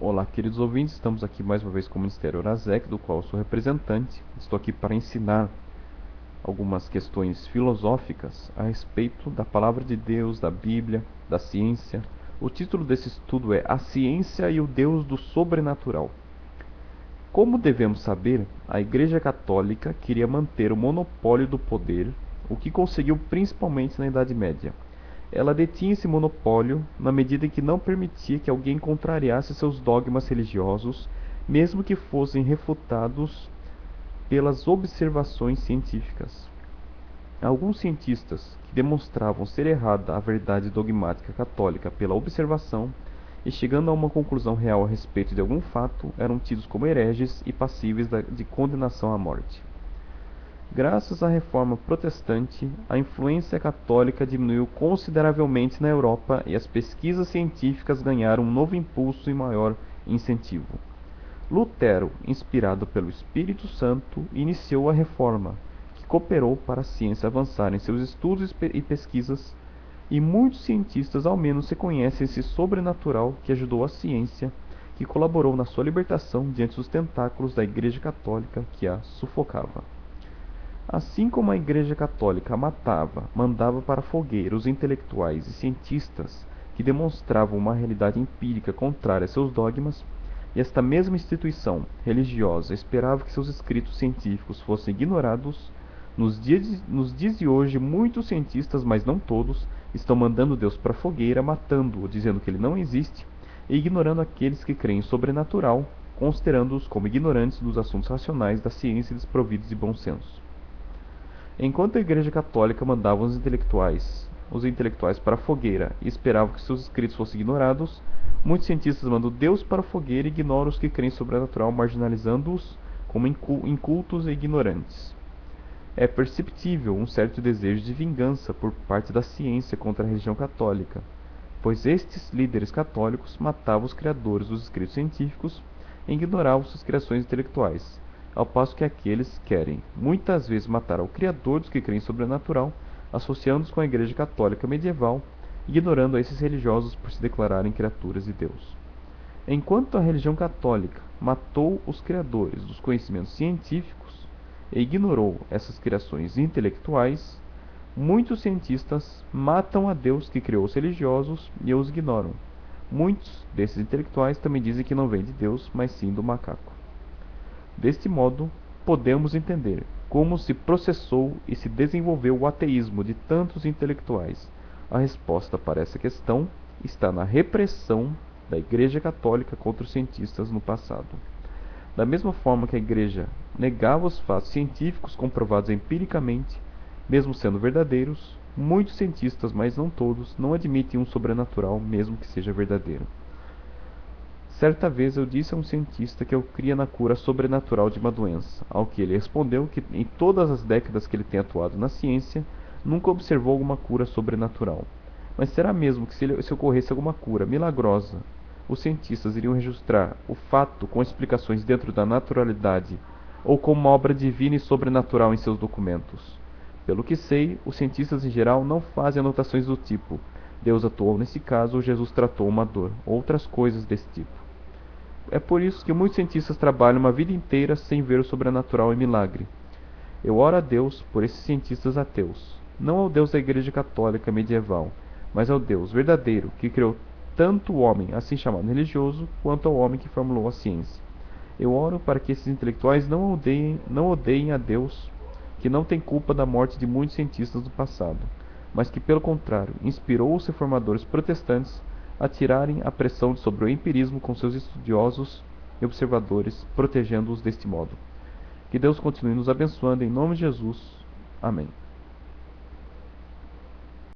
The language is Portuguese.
Olá, queridos ouvintes, estamos aqui mais uma vez com o Ministério Orazec, do qual eu sou representante. Estou aqui para ensinar algumas questões filosóficas a respeito da Palavra de Deus, da Bíblia, da ciência. O título desse estudo é A Ciência e o Deus do Sobrenatural. Como devemos saber, a Igreja Católica queria manter o monopólio do poder, o que conseguiu principalmente na Idade Média. Ela detinha esse monopólio na medida em que não permitia que alguém contrariasse seus dogmas religiosos, mesmo que fossem refutados pelas observações científicas. Alguns cientistas que demonstravam ser errada a verdade dogmática católica pela observação e chegando a uma conclusão real a respeito de algum fato, eram tidos como hereges e passíveis de condenação à morte. Graças à Reforma Protestante, a influência católica diminuiu consideravelmente na Europa e as pesquisas científicas ganharam um novo impulso e maior incentivo. Lutero, inspirado pelo Espírito Santo, iniciou a Reforma, que cooperou para a ciência avançar em seus estudos e pesquisas, e muitos cientistas ao menos reconhecem esse sobrenatural que ajudou a ciência, que colaborou na sua libertação diante dos tentáculos da Igreja Católica que a sufocava. Assim como a Igreja Católica mandava para a fogueira os intelectuais e cientistas que demonstravam uma realidade empírica contrária a seus dogmas, e esta mesma instituição religiosa esperava que seus escritos científicos fossem ignorados, nos dias de hoje muitos cientistas, mas não todos, estão mandando Deus para a fogueira, matando-o, dizendo que ele não existe, e ignorando aqueles que creem em sobrenatural, considerando-os como ignorantes dos assuntos racionais da ciência e desprovidos de bom senso. Enquanto a Igreja Católica mandava os intelectuais para a fogueira e esperava que seus escritos fossem ignorados, muitos cientistas mandam Deus para a fogueira e ignoram os que creem sobrenatural, marginalizando-os como incultos e ignorantes. É perceptível um certo desejo de vingança por parte da ciência contra a religião católica, pois estes líderes católicos matavam os criadores dos escritos científicos e ignoravam suas criações intelectuais, ao passo que aqueles querem, muitas vezes, matar ao Criador dos que creem sobrenatural, associando-os com a Igreja Católica medieval, ignorando esses religiosos por se declararem criaturas de Deus. Enquanto a religião católica matou os criadores dos conhecimentos científicos e ignorou essas criações intelectuais, muitos cientistas matam a Deus que criou os religiosos e os ignoram. Muitos desses intelectuais também dizem que não vem de Deus, mas sim do macaco. Deste modo, podemos entender como se processou e se desenvolveu o ateísmo de tantos intelectuais. A resposta para essa questão está na repressão da Igreja Católica contra os cientistas no passado. Da mesma forma que a Igreja negava os fatos científicos comprovados empiricamente, mesmo sendo verdadeiros, muitos cientistas, mas não todos, não admitem um sobrenatural, mesmo que seja verdadeiro. Certa vez eu disse a um cientista que eu cria na cura sobrenatural de uma doença, ao que ele respondeu que em todas as décadas que ele tem atuado na ciência, nunca observou alguma cura sobrenatural. Mas será mesmo que se ocorresse alguma cura milagrosa, os cientistas iriam registrar o fato com explicações dentro da naturalidade ou como uma obra divina e sobrenatural em seus documentos? Pelo que sei, os cientistas em geral não fazem anotações do tipo Deus atuou nesse caso ou Jesus tratou uma dor, ou outras coisas desse tipo. É por isso que muitos cientistas trabalham uma vida inteira sem ver o sobrenatural e milagre. Eu oro a Deus por esses cientistas ateus, não ao Deus da Igreja Católica medieval, mas ao Deus verdadeiro que criou tanto o homem, assim chamado religioso, quanto ao homem que formulou a ciência. Eu oro para que esses intelectuais não odeiem a Deus, que não tem culpa da morte de muitos cientistas do passado, mas que, pelo contrário, inspirou os reformadores protestantes a tirarem a pressão sobre o empirismo com seus estudiosos e observadores, protegendo-os deste modo. Que Deus continue nos abençoando em nome de Jesus. Amém.